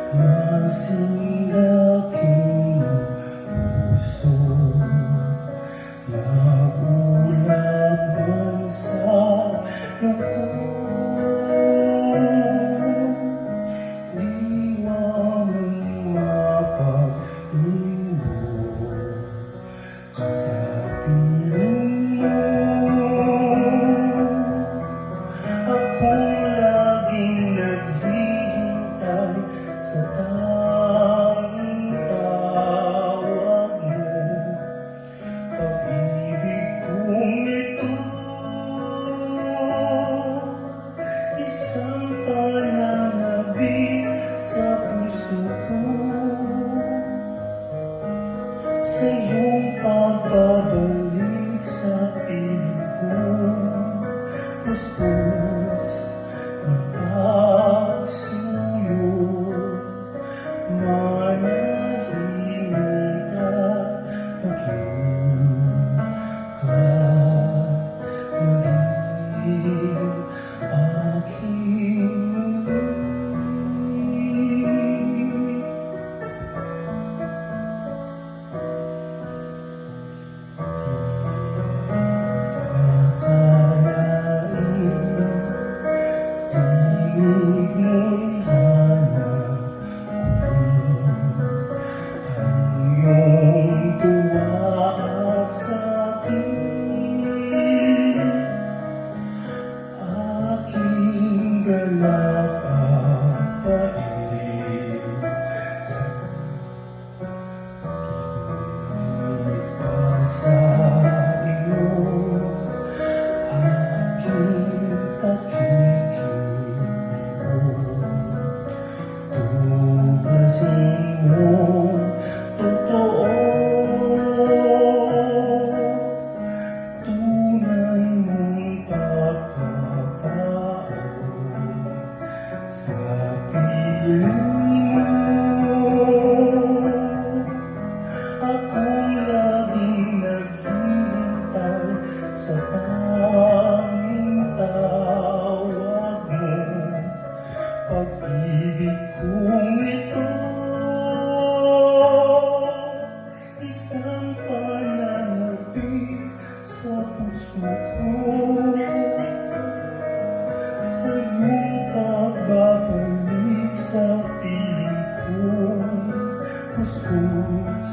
Masindaking puso, nagulat man sa loob, diwa mong mapag-iwo sa piling mo. Akong laging naghihintay sa tanging tawag mo. Pag-ibig kong ito, isang pananabik sa puso ko. Sa iyong pagbabalik sa piling ko, puspos ng pagsuyo, manahimik at maging aking muling. Tinig mo'y hanap ko ang iyong tuwa at sakit, aking galak at pait. Sa iyo, aking pakikibok, tuklasin mo totoo, tunay mong pagkatao sa piling mo. Akong laging naghihintay sa tanging tawag mo. Pag-ibig kong ito, isang pananabik sa puso ko. Sa iyong pagbabalik sa piling ko, puspos